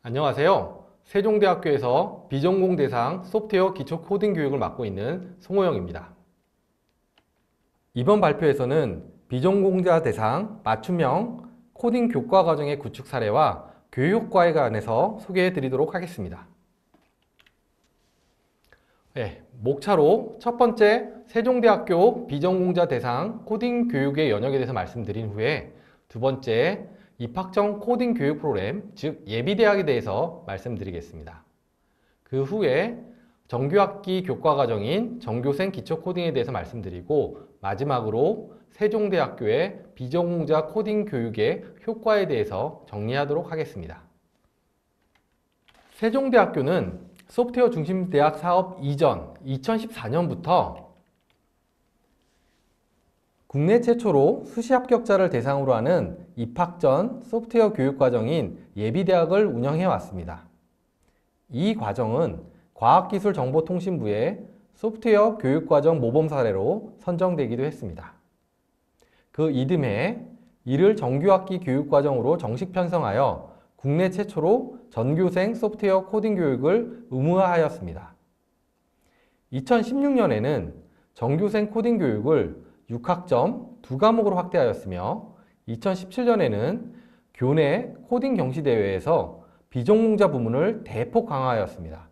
안녕하세요. 세종대학교에서 비전공 대상 소프트웨어 기초 코딩 교육을 맡고 있는 송호영입니다. 이번 발표에서는 비전공자 대상 맞춤형 코딩 교과 과정의 구축 사례와 교육 효과에 관해서 소개해 드리도록 하겠습니다. 목차로 첫 번째 세종대학교 비전공자 대상 코딩 교육의 영역에 대해서 말씀드린 후에 두 번째 입학전 코딩 교육 프로그램, 즉 예비대학에 대해서 말씀드리겠습니다. 그 후에 정규학기 교과 과정인 정교생 기초 코딩에 대해서 말씀드리고 마지막으로 세종대학교의 비전공자 코딩 교육의 효과에 대해서 정리하도록 하겠습니다. 세종대학교는 소프트웨어 중심 대학 사업 이전 2014년부터 국내 최초로 수시 합격자를 대상으로 하는 입학 전 소프트웨어 교육 과정인 예비대학을 운영해 왔습니다. 이 과정은 과학기술정보통신부의 소프트웨어 교육과정 모범 사례로 선정되기도 했습니다. 그 이듬해 이를 정규학기 교육과정으로 정식 편성하여 국내 최초로 전교생 소프트웨어 코딩 교육을 의무화하였습니다. 2016년에는 정교생 코딩 교육을 6학점 2과목으로 확대하였으며 2017년에는 교내 코딩 경시대회에서 비전공자 부문을 대폭 강화하였습니다.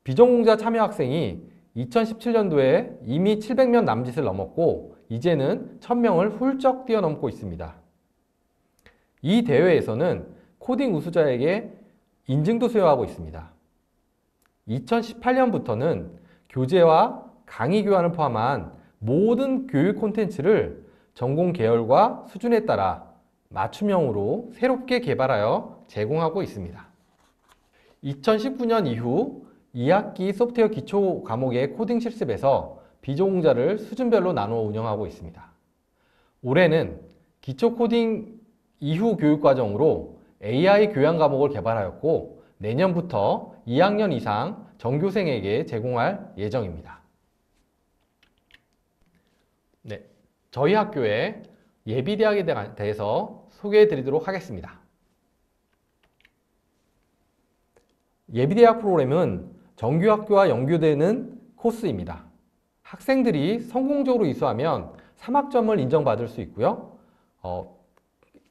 비전공자 참여 학생이 2017년도에 이미 700명 남짓을 넘었고 이제는 1000명을 훌쩍 뛰어넘고 있습니다. 이 대회에서는 코딩 우수자에게 인증도 수여하고 있습니다. 2018년부터는 교재와 강의 교환을 포함한 모든 교육 콘텐츠를 전공 계열과 수준에 따라 맞춤형으로 새롭게 개발하여 제공하고 있습니다. 2019년 이후 2학기 소프트웨어 기초 과목의 코딩 실습에서 비전공자를 수준별로 나누어 운영하고 있습니다. 올해는 기초 코딩 이후 교육 과정으로 AI 교양 과목을 개발하였고 내년부터 2학년 이상 전교생에게 제공할 예정입니다. 저희 학교의 예비대학에 대해서 소개해 드리도록 하겠습니다. 예비대학 프로그램은 정규학교와 연계되는 코스입니다. 학생들이 성공적으로 이수하면 3학점을 인정받을 수 있고요.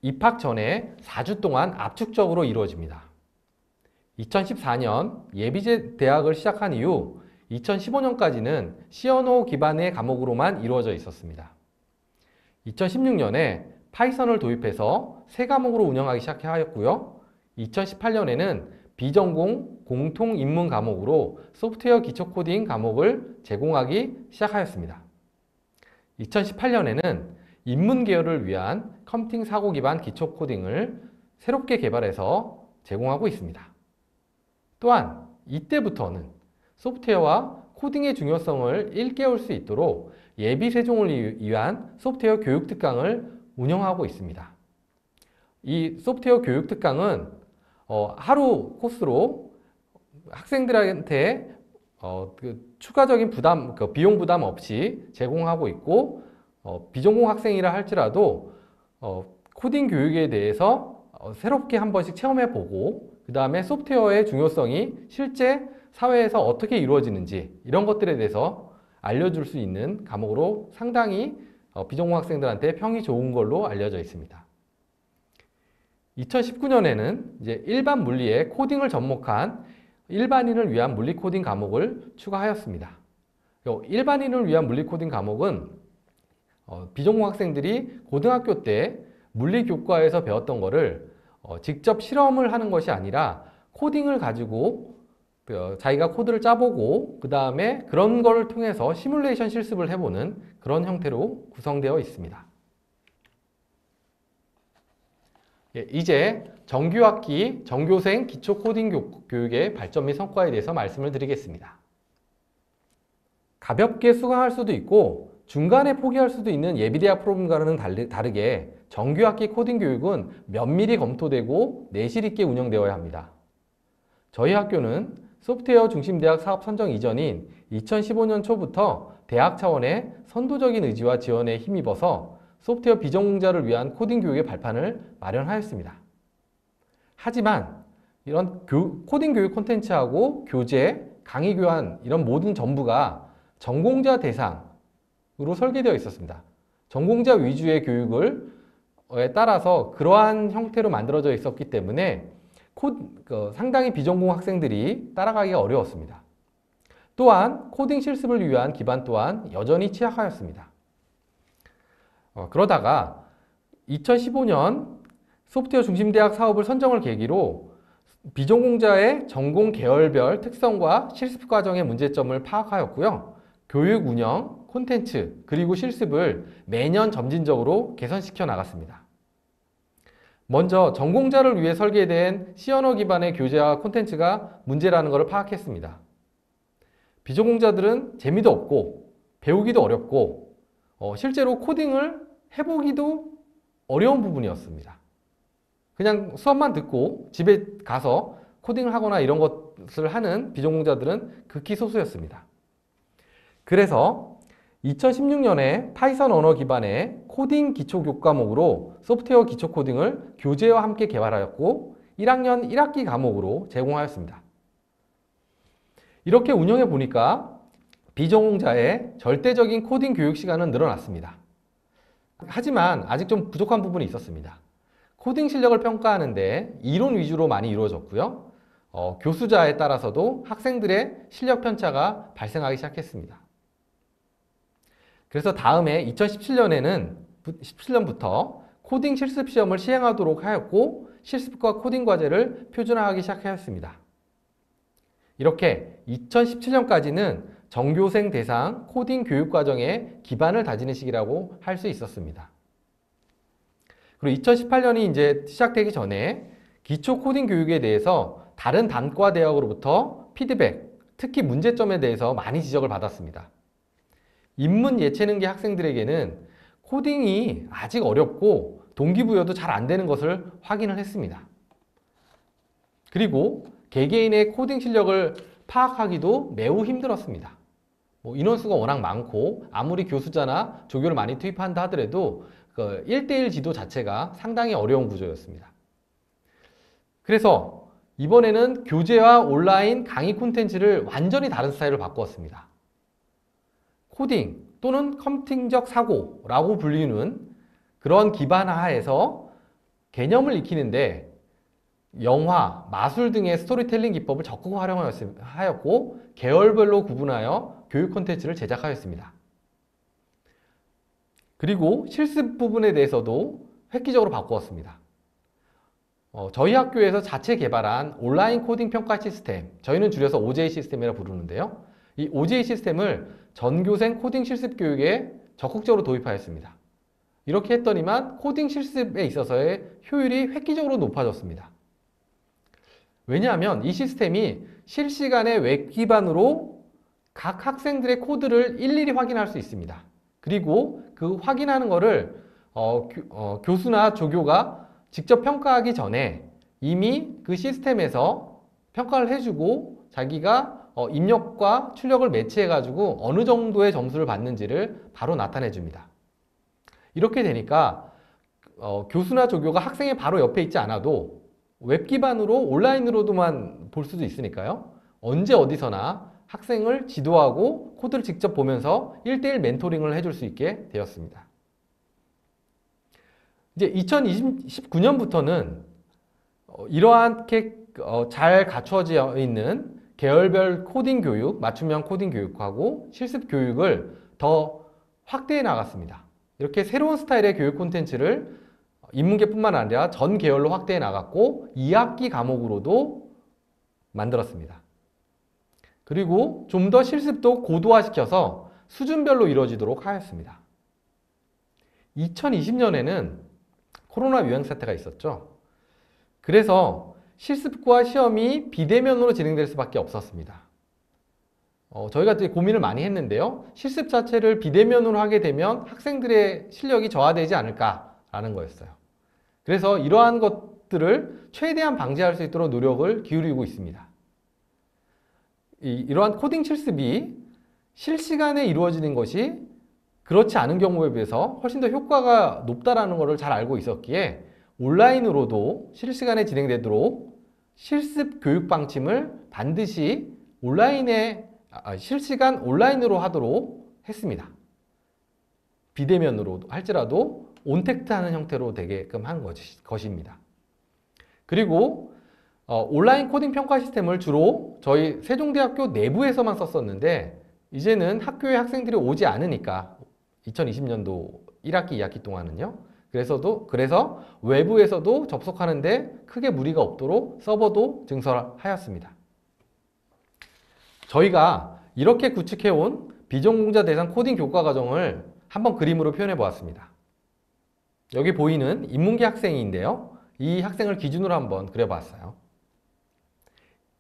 입학 전에 4주 동안 압축적으로 이루어집니다. 2014년 예비대학을 시작한 이후 2015년까지는 시언어 기반의 과목으로만 이루어져 있었습니다. 2016년에 파이썬을 도입해서 새 과목으로 운영하기 시작하였고요. 2018년에는 비전공 공통 입문 과목으로 소프트웨어 기초 코딩 과목을 제공하기 시작하였습니다. 2018년에는 입문 계열을 위한 컴퓨팅 사고 기반 기초 코딩을 새롭게 개발해서 제공하고 있습니다. 또한 이때부터는 소프트웨어와 코딩의 중요성을 일깨울 수 있도록 예비 세종을 위한 소프트웨어 교육 특강을 운영하고 있습니다. 이 소프트웨어 교육 특강은 하루 코스로 학생들한테 추가적인 비용 부담 없이 제공하고 있고 비전공 학생이라 할지라도 코딩 교육에 대해서 새롭게 한 번씩 체험해보고 그 다음에 소프트웨어의 중요성이 실제 사회에서 어떻게 이루어지는지 이런 것들에 대해서 알려줄 수 있는 과목으로 상당히 비전공 학생들한테 평이 좋은 걸로 알려져 있습니다. 2019년에는 이제 일반 물리에 코딩을 접목한 일반인을 위한 물리 코딩 과목을 추가하였습니다. 일반인을 위한 물리 코딩 과목은 비전공 학생들이 고등학교 때 물리 교과에서 배웠던 거를 직접 실험을 하는 것이 아니라 코딩을 가지고 자기가 코드를 짜보고 그 다음에 그런 걸 통해서 시뮬레이션 실습을 해보는 그런 형태로 구성되어 있습니다. 이제 정규학기 정교생 기초 코딩 교육의 발전 및 성과에 대해서 말씀을 드리겠습니다. 가볍게 수강할 수도 있고 중간에 포기할 수도 있는 예비대학 프로그램과는 다르게 정규학기 코딩 교육은 면밀히 검토되고 내실 있게 운영되어야 합니다. 저희 학교는 소프트웨어 중심 대학 사업 선정 이전인 2015년 초부터 대학 차원의 선도적인 의지와 지원에 힘입어서 소프트웨어 비전공자를 위한 코딩 교육의 발판을 마련하였습니다. 하지만 이런 코딩 교육 콘텐츠하고 교재, 강의 교환 이런 모든 전부가 전공자 대상으로 설계되어 있었습니다. 전공자 위주의 교육을 따라서 그러한 형태로 만들어져 있었기 때문에 상당히 비전공 학생들이 따라가기가 어려웠습니다. 또한 코딩 실습을 위한 기반 또한 여전히 취약하였습니다. 그러다가 2015년 소프트웨어 중심대학 사업을 선정을 계기로 비전공자의 전공 계열별 특성과 실습 과정의 문제점을 파악하였고요. 교육 운영, 콘텐츠, 그리고 실습을 매년 점진적으로 개선시켜 나갔습니다. 먼저 전공자를 위해 설계된 C언어 기반의 교재와 콘텐츠가 문제라는 것을 파악했습니다. 비전공자들은 재미도 없고 배우기도 어렵고 실제로 코딩을 해보기도 어려운 부분이었습니다. 그냥 수업만 듣고 집에 가서 코딩을 하거나 이런 것을 하는 비전공자들은 극히 소수였습니다. 그래서 2016년에 파이썬 언어 기반의 코딩 기초 교과목으로 소프트웨어 기초 코딩을 교재와 함께 개발하였고 1학년 1학기 과목으로 제공하였습니다. 이렇게 운영해 보니까 비전공자의 절대적인 코딩 교육 시간은 늘어났습니다. 하지만 아직 좀 부족한 부분이 있었습니다. 코딩 실력을 평가하는데 이론 위주로 많이 이루어졌고요. 교수자에 따라서도 학생들의 실력 편차가 발생하기 시작했습니다. 그래서 다음에 2017년부터 코딩 실습 시험을 시행하도록 하였고 실습과 코딩 과제를 표준화하기 시작하였습니다. 이렇게 2017년까지는 전교생 대상 코딩 교육 과정의 기반을 다지는 시기라고 할 수 있었습니다. 그리고 2018년이 이제 시작되기 전에 기초 코딩 교육에 대해서 다른 단과 대학으로부터 피드백, 특히 문제점에 대해서 많이 지적을 받았습니다. 인문 예체능계 학생들에게는 코딩이 아직 어렵고 동기부여도 잘 안 되는 것을 확인을 했습니다. 그리고 개개인의 코딩 실력을 파악하기도 매우 힘들었습니다. 인원수가 워낙 많고 아무리 교수자나 조교를 많이 투입한다 하더라도 1대1 지도 자체가 상당히 어려운 구조였습니다. 그래서 이번에는 교재와 온라인 강의 콘텐츠를 완전히 다른 스타일로 바꾸었습니다. 코딩 또는 컴퓨팅적 사고라고 불리는 그런 기반 하에서 개념을 익히는데 영화, 마술 등의 스토리텔링 기법을 적극 활용하였고 계열별로 구분하여 교육 콘텐츠를 제작하였습니다. 그리고 실습 부분에 대해서도 획기적으로 바꾸었습니다. 저희 학교에서 자체 개발한 온라인 코딩 평가 시스템, 저희는 줄여서 OJ 시스템이라고 부르는데요. 이 OJ 시스템을 전교생 코딩 실습 교육에 적극적으로 도입하였습니다. 이렇게 했더니만 코딩 실습에 있어서의 효율이 획기적으로 높아졌습니다. 왜냐하면 이 시스템이 실시간에 웹 기반으로 각 학생들의 코드를 일일이 확인할 수 있습니다. 그리고 그 확인하는 거를 교수나 조교가 직접 평가하기 전에 이미 그 시스템에서 평가를 해주고 자기가 입력과 출력을 매치해가지고 어느 정도의 점수를 받는지를 바로 나타내 줍니다. 이렇게 되니까 교수나 조교가 학생의 바로 옆에 있지 않아도 웹 기반으로 온라인으로도만 볼 수도 있으니까요. 언제 어디서나 학생을 지도하고 코드를 직접 보면서 1대1 멘토링을 해줄 수 있게 되었습니다. 이제 2019년부터는 이러한게 잘 갖춰져 있는 계열별 코딩 교육, 맞춤형 코딩 교육하고 실습 교육을 더 확대해 나갔습니다. 이렇게 새로운 스타일의 교육 콘텐츠를 인문계뿐만 아니라 전 계열로 확대해 나갔고 2학기 과목으로도 만들었습니다. 그리고 좀 더 실습도 고도화시켜서 수준별로 이루어지도록 하였습니다. 2020년에는 코로나 유행 사태가 있었죠. 그래서 실습과 시험이 비대면으로 진행될 수밖에 없었습니다. 저희가 되게 고민을 많이 했는데요. 실습 자체를 비대면으로 하게 되면 학생들의 실력이 저하되지 않을까라는 거였어요. 그래서 이러한 것들을 최대한 방지할 수 있도록 노력을 기울이고 있습니다. 이러한 코딩 실습이 실시간에 이루어지는 것이 그렇지 않은 경우에 비해서 훨씬 더 효과가 높다라는 것을 잘 알고 있었기에 온라인으로도 실시간에 진행되도록 실습 교육 방침을 반드시 실시간 온라인으로 하도록 했습니다. 비대면으로 할지라도 온택트하는 형태로 되게끔 한 것입니다. 그리고 온라인 코딩 평가 시스템을 주로 저희 세종대학교 내부에서만 썼었는데 이제는 학교에 학생들이 오지 않으니까 2020년도 1학기, 2학기 동안은요. 그래서 외부에서도 접속하는데 크게 무리가 없도록 서버도 증설하였습니다. 저희가 이렇게 구축해온 비전공자 대상 코딩 교과 과정을 한번 그림으로 표현해 보았습니다. 여기 보이는 인문계 학생인데요. 이 학생을 기준으로 한번 그려봤어요.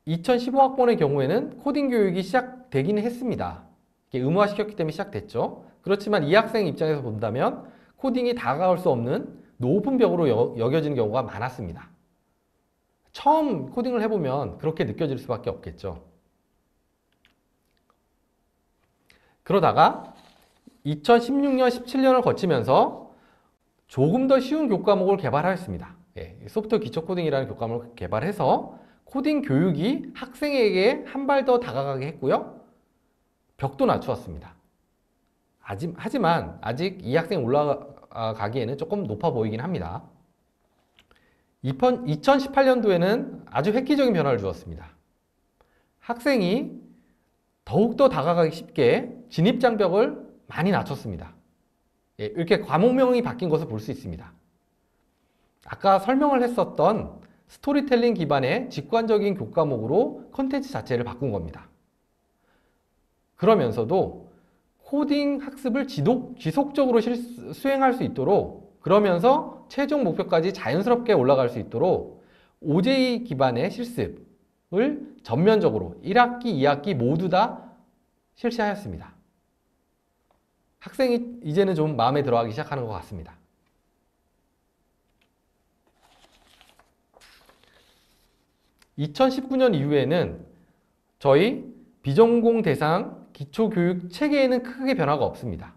2015학번의 경우에는 코딩 교육이 시작되기는 했습니다. 의무화시켰기 때문에 시작됐죠. 그렇지만 이 학생 입장에서 본다면 코딩이 다가올 수 없는 높은 벽으로 여겨지는 경우가 많았습니다. 처음 코딩을 해보면 그렇게 느껴질 수밖에 없겠죠. 그러다가 2016년, 17년을 거치면서 조금 더 쉬운 교과목을 개발하였습니다. 소프트웨어 기초 코딩이라는 교과목을 개발해서 코딩 교육이 학생에게 한 발 더 다가가게 했고요. 벽도 낮추었습니다. 하지만 아직 이 학생이 올라가기에는 조금 높아 보이긴 합니다. 2018년도에는 아주 획기적인 변화를 주었습니다. 학생이 더욱더 다가가기 쉽게 진입장벽을 많이 낮췄습니다. 이렇게 과목명이 바뀐 것을 볼 수 있습니다. 아까 설명을 했었던 스토리텔링 기반의 직관적인 교과목으로 컨텐츠 자체를 바꾼 겁니다. 그러면서도 코딩 학습을 지속적으로 수행할 수 있도록, 그러면서 최종 목표까지 자연스럽게 올라갈 수 있도록 OJ 기반의 실습을 전면적으로 1학기, 2학기 모두 다 실시하였습니다. 학생이 이제는 좀 마음에 들어가기 시작하는 것 같습니다. (2019년) 이후에는 저희 비전공 대상 기초교육 체계에는 크게 변화가 없습니다.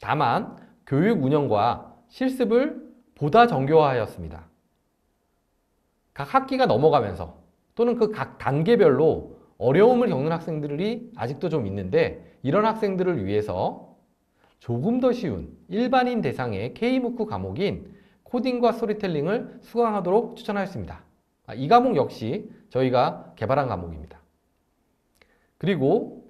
다만 교육 운영과 실습을 보다 정교화하였습니다. 각 학기가 넘어가면서 또는 그 각 단계별로 어려움을 겪는 학생들이 아직도 좀 있는데, 이런 학생들을 위해서 조금 더 쉬운 일반인 대상의 K무크 과목인 코딩과 스토리텔링을 수강하도록 추천하였습니다. 이 과목 역시 저희가 개발한 과목입니다. 그리고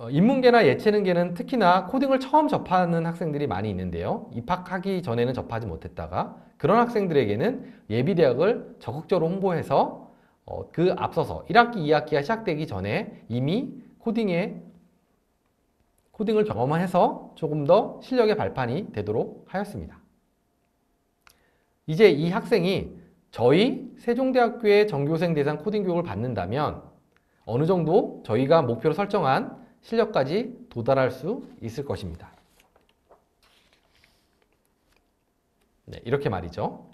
인문계나 예체능계는 특히나 코딩을 처음 접하는 학생들이 많이 있는데요. 입학하기 전에는 접하지 못했다가 그런 학생들에게는 예비대학을 적극적으로 홍보해서 그 앞서서 1학기, 2학기가 시작되기 전에 이미 코딩을 경험해서 조금 더 실력의 발판이 되도록 하였습니다. 이제 이 학생이 저희 세종대학교의 전교생 대상 코딩 교육을 받는다면 어느 정도 저희가 목표로 설정한 실력까지 도달할 수 있을 것입니다. 네, 이렇게 말이죠.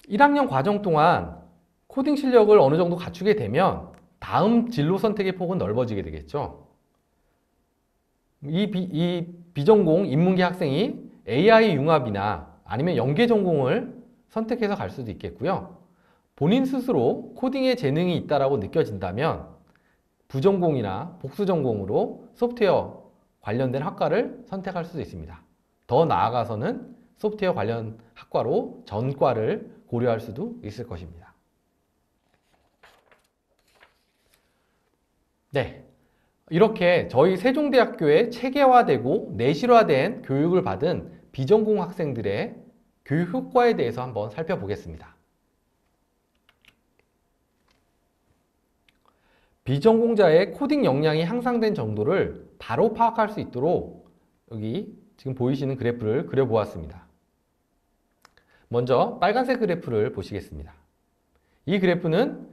1학년 과정 동안 코딩 실력을 어느 정도 갖추게 되면 다음 진로 선택의 폭은 넓어지게 되겠죠. 이 비전공 인문계 학생이 AI 융합이나 아니면 연계 전공을 선택해서 갈 수도 있겠고요. 본인 스스로 코딩에 재능이 있다고 느껴진다면 부전공이나 복수전공으로 소프트웨어 관련된 학과를 선택할 수도 있습니다. 더 나아가서는 소프트웨어 관련 학과로 전과를 고려할 수도 있을 것입니다. 네, 이렇게 저희 세종대학교에 체계화되고 내실화된 교육을 받은 비전공 학생들의 교육 효과에 대해서 한번 살펴보겠습니다. 비전공자의 코딩 역량이 향상된 정도를 바로 파악할 수 있도록 여기 지금 보이시는 그래프를 그려보았습니다. 먼저 빨간색 그래프를 보시겠습니다. 이 그래프는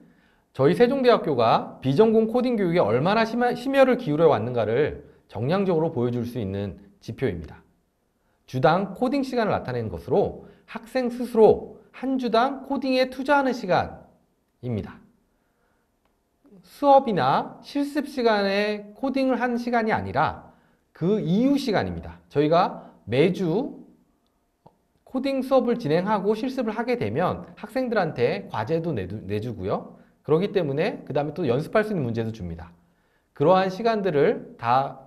저희 세종대학교가 비전공 코딩 교육에 얼마나 심혈을 기울여 왔는가를 정량적으로 보여줄 수 있는 지표입니다. 주당 코딩 시간을 나타내는 것으로 학생 스스로 한 주당 코딩에 투자하는 시간입니다. 수업이나 실습 시간에 코딩을 한 시간이 아니라 그 이후 시간입니다. 저희가 매주 코딩 수업을 진행하고 실습을 하게 되면 학생들한테 과제도 내주고요. 그렇기 때문에 그 다음에 또 연습할 수 있는 문제도 줍니다. 그러한 시간들을 다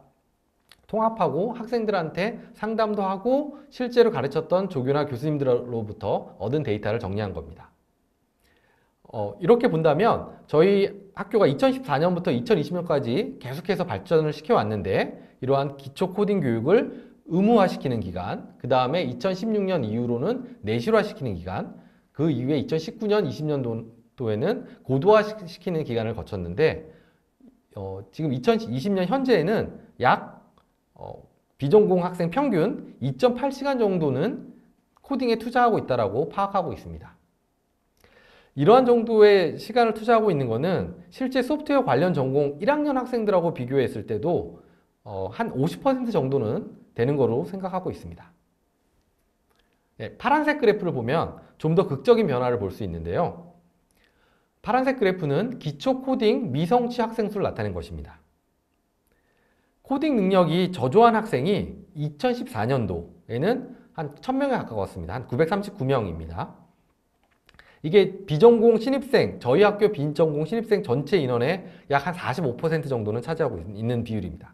통합하고 학생들한테 상담도 하고 실제로 가르쳤던 조교나 교수님들로부터 얻은 데이터를 정리한 겁니다. 이렇게 본다면 저희 학교가 2014년부터 2020년까지 계속해서 발전을 시켜왔는데 이러한 기초 코딩 교육을 의무화시키는 기간, 그 다음에 2016년 이후로는 내실화시키는 기간, 그 이후에 2019년, 20년도에는 고도화시키는 기간을 거쳤는데 지금 2020년 현재에는 약 비전공 학생 평균 2.8시간 정도는 코딩에 투자하고 있다고 파악하고 있습니다. 이러한 정도의 시간을 투자하고 있는 것은 실제 소프트웨어 관련 전공 1학년 학생들하고 비교했을 때도 한 50% 정도는 되는 거로 생각하고 있습니다. 네, 파란색 그래프를 보면 좀 더 극적인 변화를 볼 수 있는데요. 파란색 그래프는 기초 코딩 미성취 학생 수를 나타낸 것입니다. 코딩 능력이 저조한 학생이 2014년도에는 한 1000명에 가까웠습니다. 한 939명입니다. 이게 비전공 신입생, 저희 학교 비전공 신입생 전체 인원의 약 한 45% 정도는 차지하고 있는 비율입니다.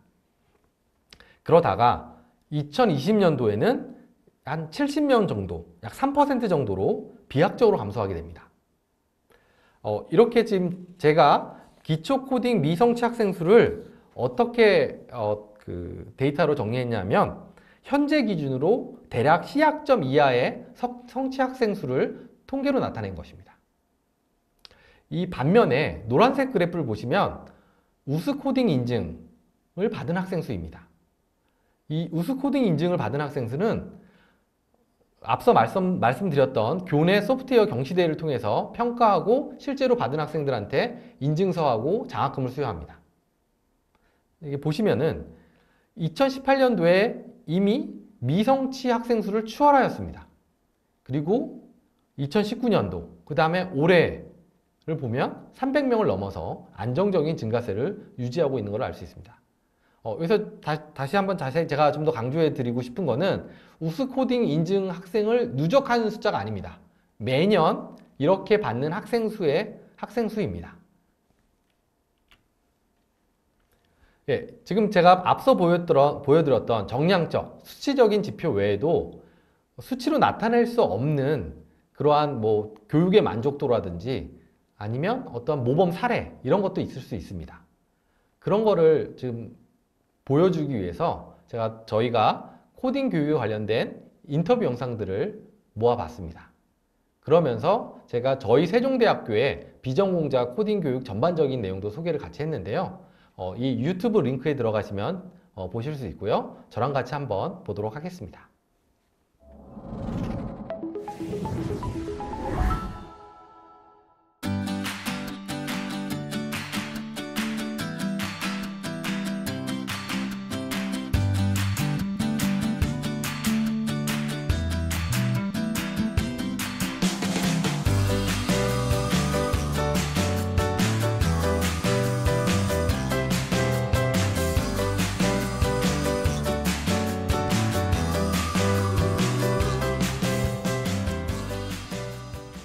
그러다가 2020년도에는 한 70명 정도, 약 3% 정도로 비약적으로 감소하게 됩니다. 이렇게 지금 제가 기초 코딩 미성취 학생 수를 어떻게 데이터로 정리했냐면 현재 기준으로 대략 C학점 이하의 성취 학생 수를 통계로 나타낸 것입니다. 이 반면에 노란색 그래프를 보시면 우수 코딩 인증을 받은 학생 수입니다. 이 우수 코딩 인증을 받은 학생 수는 앞서 말씀드렸던 교내 소프트웨어 경시대회를 통해서 평가하고 실제로 받은 학생들한테 인증서하고 장학금을 수여합니다. 이게 보시면은 2018년도에 이미 미성취 학생 수를 추월하였습니다. 그리고 2019년도, 그 다음에 올해를 보면 300명을 넘어서 안정적인 증가세를 유지하고 있는 걸 알 수 있습니다. 그래서 다시 한번 자세히 제가 좀 더 강조해 드리고 싶은 거는 우수 코딩 인증 학생을 누적하는 숫자가 아닙니다. 매년 이렇게 받는 학생 수입니다. 예, 지금 제가 앞서 보여드렸던 정량적, 수치적인 지표 외에도 수치로 나타낼 수 없는 그러한 교육의 만족도라든지 아니면 어떤 모범 사례 이런 것도 있을 수 있습니다. 그런 거를 지금 보여주기 위해서 저희가 코딩 교육에 관련된 인터뷰 영상들을 모아봤습니다. 그러면서 제가 저희 세종대학교의 비전공자 코딩 교육 전반적인 내용도 소개를 같이 했는데요. 이 유튜브 링크에 들어가시면 보실 수 있고요. 저랑 같이 한번 보도록 하겠습니다.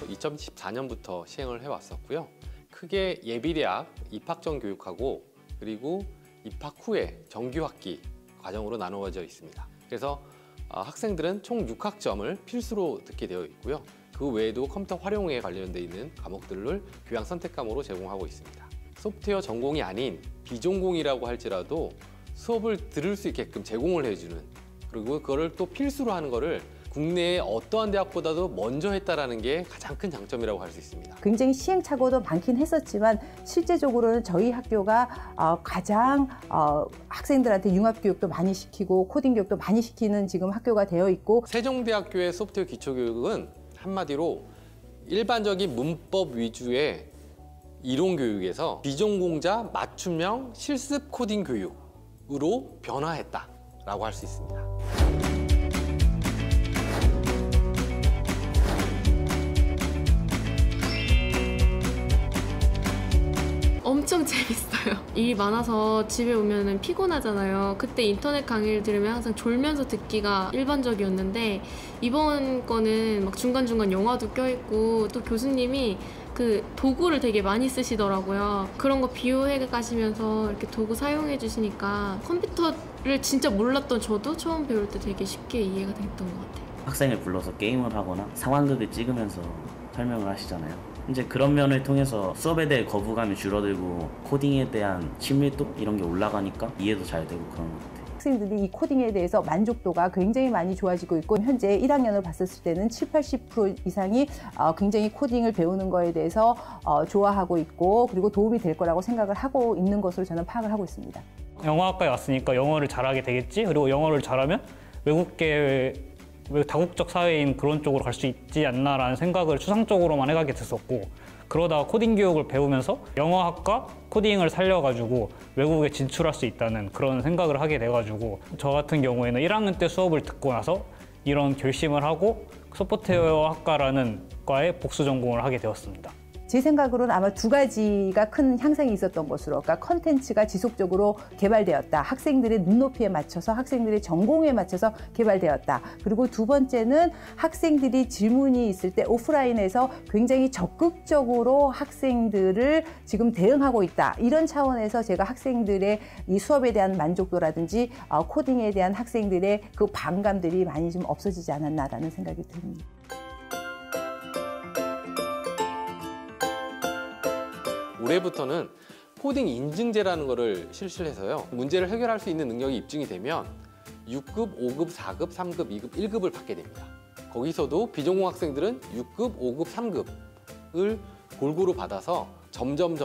이 2014년부터 시행을 해왔었고요. 크게 예비대학 입학 전 교육하고 그리고 입학 후에 정규학기 과정으로 나누어져 있습니다. 그래서 학생들은 총 6학점을 필수로 듣게 되어 있고요. 그 외에도 컴퓨터 활용에 관련되어 있는 과목들을 교양 선택과목으로 제공하고 있습니다. 소프트웨어 전공이 아닌 비전공이라고 할지라도 수업을 들을 수 있게끔 제공을 해주는, 그리고 그거를 또 필수로 하는 거를 국내의 어떠한 대학보다도 먼저 했다는 게 가장 큰 장점이라고 할 수 있습니다. 굉장히 시행착오도 많긴 했었지만 실제적으로는 저희 학교가 가장 학생들한테 융합교육도 많이 시키고 코딩 교육도 많이 시키는 지금 학교가 되어 있고, 세종대학교의 소프트웨어 기초교육은 한마디로 일반적인 문법 위주의 이론교육에서 비전공자 맞춤형 실습 코딩 교육으로 변화했다라고 할 수 있습니다. 엄청 재밌어요. 일이 많아서 집에 오면은 피곤하잖아요. 그때 인터넷 강의를 들으면 항상 졸면서 듣기가 일반적이었는데 이번 거는 막 중간중간 영화도 껴있고 또 교수님이 그 도구를 되게 많이 쓰시더라고요. 그런 거 비유해 가시면서 이렇게 도구 사용해 주시니까 컴퓨터를 진짜 몰랐던 저도 처음 배울 때 되게 쉽게 이해가 됐던 것 같아요. 학생을 불러서 게임을 하거나 상황극을 찍으면서 설명을 하시잖아요. 이제 그런 면을 통해서 수업에 대해 거부감이 줄어들고 코딩에 대한 친밀도 이런 게 올라가니까 이해도 잘 되고 그런 것 같아요. 학생들이 이 코딩에 대해서 만족도가 굉장히 많이 좋아지고 있고 현재 1학년을 봤을 때는 70-80% 이상이 굉장히 코딩을 배우는 거에 대해서 좋아하고 있고 그리고 도움이 될 거라고 생각을 하고 있는 것으로 저는 파악을 하고 있습니다. 영어학과에 왔으니까 영어를 잘하게 되겠지. 그리고 영어를 잘하면 다국적 사회인 그런 쪽으로 갈 수 있지 않나라는 생각을 추상적으로만 해가게 됐었고 그러다가 코딩 교육을 배우면서 영어학과 코딩을 살려가지고 외국에 진출할 수 있다는 그런 생각을 하게 돼가지고 저 같은 경우에는 1학년 때 수업을 듣고 나서 이런 결심을 하고 소프트웨어 학과라는 과에 복수 전공을 하게 되었습니다. 제 생각으로는 아마 두 가지가 큰 향상이 있었던 것으로, 그러니까 컨텐츠가 지속적으로 개발되었다. 학생들의 눈높이에 맞춰서 학생들의 전공에 맞춰서 개발되었다. 그리고 두 번째는 학생들이 질문이 있을 때 오프라인에서 굉장히 적극적으로 학생들을 지금 대응하고 있다. 이런 차원에서 제가 학생들의 이 수업에 대한 만족도라든지 코딩에 대한 학생들의 그 반감들이 많이 좀 없어지지 않았나라는 생각이 듭니다. 올해부터는 코딩 인증제라는 것을 실시를 해서요. 문제를 해결할 수 있는 능력이 입증이 되면 6급, 5급, 4급, 3급, 2급, 1급을 받게 됩니다. 거기서도 비전공 학생들은 6급, 5급, 3급을 골고루 받아서 점점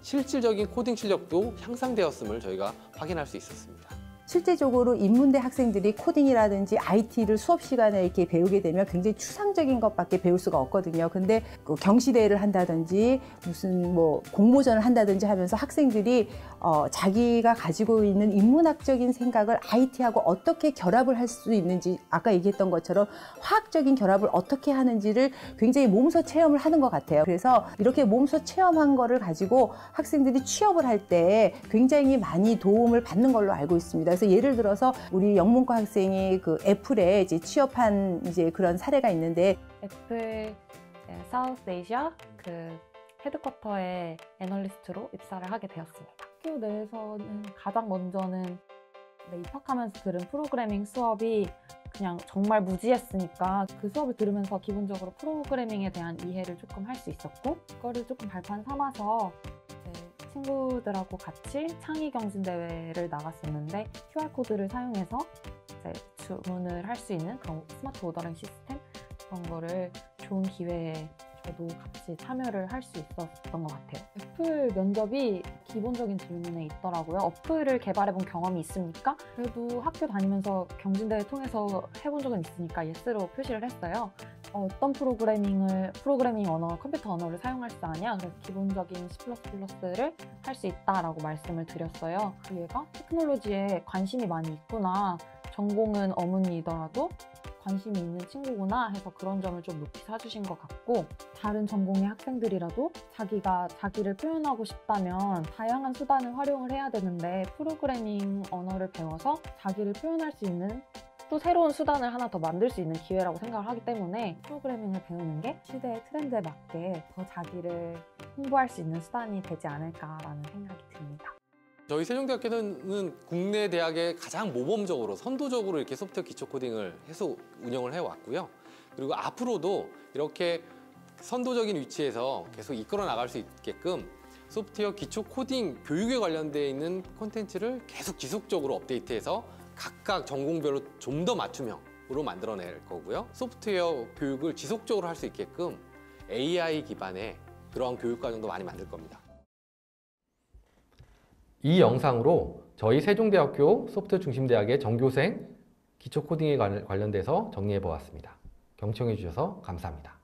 실질적인 코딩 실력도 향상되었음을 저희가 확인할 수 있었습니다. 실제적으로 인문대 학생들이 코딩이라든지 IT를 수업 시간에 이렇게 배우게 되면 굉장히 추상적인 것밖에 배울 수가 없거든요. 근데 그 경시대회를 한다든지 무슨 뭐 공모전을 한다든지 하면서 학생들이 자기가 가지고 있는 인문학적인 생각을 IT하고 어떻게 결합을 할 수 있는지, 아까 얘기했던 것처럼 화학적인 결합을 어떻게 하는지를 굉장히 몸소 체험을 하는 것 같아요. 그래서 이렇게 몸소 체험한 거를 가지고 학생들이 취업을 할 때 굉장히 많이 도움을 받는 걸로 알고 있습니다. 그래서 예를 들어서 우리 영문과 학생이 그 애플에 이제 취업한 이제 그런 사례가 있는데, 애플 사우스 아시아 그 헤드쿼터의 애널리스트로 입사를 하게 되었습니다. 학교 내에서는 가장 먼저는 입학하면서 들은 프로그래밍 수업이 그냥 정말 무지했으니까 그 수업을 들으면서 기본적으로 프로그래밍에 대한 이해를 조금 할 수 있었고, 그거를 조금 발판 삼아서 친구들하고 같이 창의 경진대회를 나갔었는데 QR코드를 사용해서 이제 주문을 할 수 있는 그런 스마트 오더링 시스템, 그런 거를 좋은 기회에 저도 같이 참여를 할 수 있었던 것 같아요. 애플 면접이 기본적인 질문에 있더라고요. 어플을 개발해본 경험이 있습니까? 그래도 학교 다니면서 경진대회 통해서 해본 적은 있으니까 예스로 표시를 했어요. 어떤 프로그래밍 언어, 컴퓨터 언어를 사용할 수 아냐? 그래서 기본적인 C++를 할 수 있다라고 말씀을 드렸어요. 그 얘가 테크놀로지에 관심이 많이 있구나. 전공은 어문이더라도 관심이 있는 친구구나 해서 그런 점을 좀 높이 사주신 것 같고, 다른 전공의 학생들이라도 자기가 자기를 표현하고 싶다면 다양한 수단을 활용을 해야 되는데 프로그래밍 언어를 배워서 자기를 표현할 수 있는 또 새로운 수단을 하나 더 만들 수 있는 기회라고 생각을 하기 때문에 프로그래밍을 배우는 게 시대의 트렌드에 맞게 더 자기를 홍보할 수 있는 수단이 되지 않을까라는 생각이 듭니다. 저희 세종대학교는 국내 대학에 가장 모범적으로 선도적으로 이렇게 소프트웨어 기초 코딩을 해서 운영을 해왔고요. 그리고 앞으로도 이렇게 선도적인 위치에서 계속 이끌어 나갈 수 있게끔 소프트웨어 기초 코딩 교육에 관련되어 있는 콘텐츠를 계속 지속적으로 업데이트해서 각각 전공별로 좀 더 맞춤형으로 만들어낼 거고요. 소프트웨어 교육을 지속적으로 할 수 있게끔 AI 기반의 그러한 교육 과정도 많이 만들 겁니다. 이 영상으로 저희 세종대학교 소프트웨어 중심대학의 전교생 기초 코딩에 관련돼서 정리해 보았습니다. 경청해 주셔서 감사합니다.